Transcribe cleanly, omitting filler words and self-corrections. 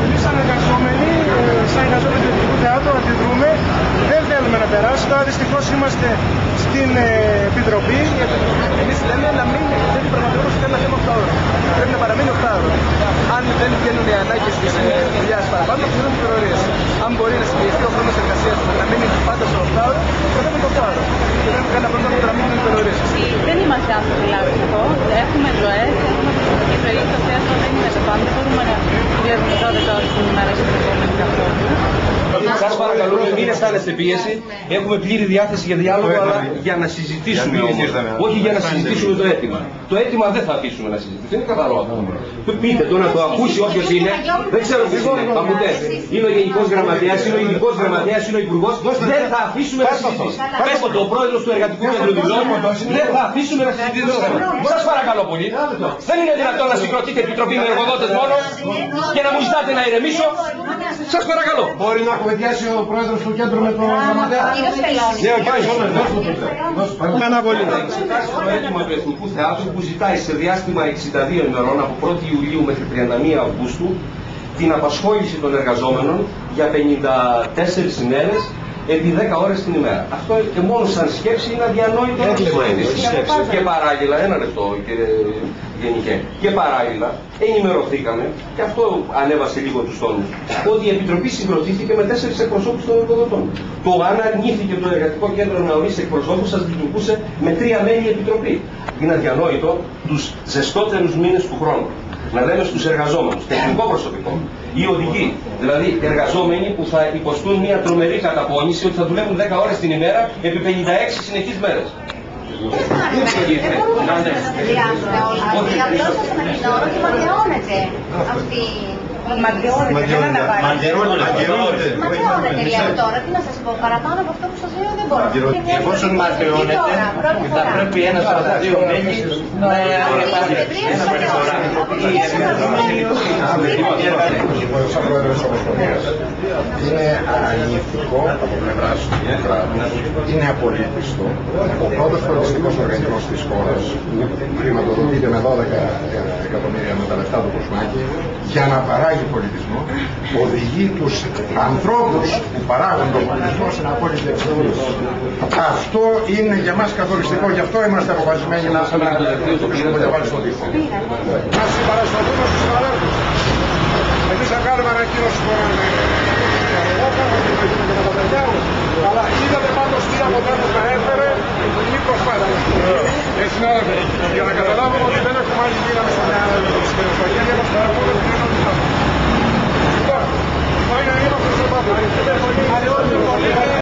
Εμείς σαν εργαζόμενοι του Εθνικού Θεάτρου αντιδρούμε, δεν θέλουμε να περάσει. Τώρα δυστυχώς είμαστε στην Επιτροπή. Εμείς λέμε να μην πραγματοποιήσουμε κανένα θέμα 8 ώρες. Πρέπει να παραμείνει 8 ώρες. Αν δεν βγαίνουν οι ανάγκες της δουλειάς παραπάνω, να ψηφίσουν τις περιορίες. Αν μπορεί να συνεχιστεί ο χρόνος εργασίας να μείνει πάντα στο 8 ώρες, θα θέλουμε το 8 ώρες. Και δεν έχουμε κανένα πρόβλημα να παραμείνουν οι περιορίες. Δεν είμαστε άνθρωποι λάθος. Έχουμε ζωές, έχουμε προσωπική ζωή. Το θέατρο δεν είναι το πάντα. Δεν μπορούμε να δουλεύουμε 12 ώρες την ημέρα στον επόμενο καθόλου. Σας παρακαλούμε, μην αισθάνεστε πίεση. Έχουμε πλήρη διάθεση για διάλογο, αλλά για να συζητήσουμε όμως. Όχι για να συζητήσουμε το αίτημα. Το αίτημα δεν θα αφήσουμε να συζητήσουμε. Είναι καθαρό αυτό. Πείτε το να το ακούσει όποιος είναι. Δεν ξέρω ποιος είναι. Παπούτε. Είναι ο Γενικός Γραμματέας, είναι ο Ειδικός Γραμματέας, είναι ο Υπουργός. Δεν θα αφήσουμε να συζητήσουμε. Πες το, ο Πρόεδρος του Εργατικού Κέντρου δηλώνει. Δεν θα αφήσουμε να συζητήσουμε. Σας παρακαλώ πολύ. Δεν είναι δυνατόν να συγκροτείτε επιτροπή με εργοδότες μόνο και να μου ζητάτε να ηρεμήσω. Σας παρακαλώ. Μπορεί να κουβεντιάσει ο Πρόεδρος του Κέντρου με τον Γραμματέα. Με αναβολή. Θα εξετάσει το αίτημα του Εθνικού Θεάτρου που ζητάει σε διάστημα 62 ημερών από 1η Ιουλίου μέχρι 31 Αυγούστου την απασχόληση των εργαζόμενων για 54 ημέρες επί 10 ώρες την ημέρα. Αυτό και μόνο σαν σκέψη είναι αδιανόητο. Και παράλληλα, ένα λεπτό κύριε Γενικέ, και παράλληλα ενημερωθήκαμε, και αυτό ανέβασε λίγο τους τόνους, ότι η Επιτροπή συγκροτήθηκε με 4 εκπροσώπους των εργοδοτών. Το αν αρνήθηκε το Εργατικό Κέντρο να ορίσει εκπροσώπους, σας δημιουργούσε με 3 μέλη Επιτροπή. Είναι αδιανόητο τους ζεστότερους μήνες του χρόνου να λέμε στους εργαζόμενους, τεχνικό προσωπικό, οι οδηγοί, δηλαδή εργαζόμενοι που θα υποστούν μια τρομερή καταπώνηση ότι θα δουλεύουν 10 ώρες την ημέρα επί 56 συνεχείς μέρες. Δεν μπορούμε να συνεδριάσουμε όλα αυτά. Απλώς σας ανακοινώνω ότι μανταιώνεται αυτή. Μανταιώνεται, δεν αναβάλλεται. Μανταιώνεται, λέω τώρα. Τι να σας πω, παραπάνω από αυτό που σας λέω δεν μπορώ. Εφόσον μανταιώνεται, θα πρέπει ένας από τα δύο μέλη να Σαν Πρόεδρος της Ομοσπονδίας, είναι ανήθικο από πλευράς του κράτους, είναι απολύτιστο ο πρώτος πολιτιστικός οργανισμός της χώρας που χρηματοδοτείται με 12 εκατομμύρια με τα λεφτά του Κοσμάκη για να παράγει πολιτισμό, οδηγεί τους ανθρώπους που παράγουν τον πολιτισμό στην απόλυτη εξοδότηση. Αυτό είναι για μας καθοριστικό, γι' αυτό είμαστε αποφασισμένοι να το διαβάλει στον τύπο. Να συμπαρασταθούμε στους συναδέλφους.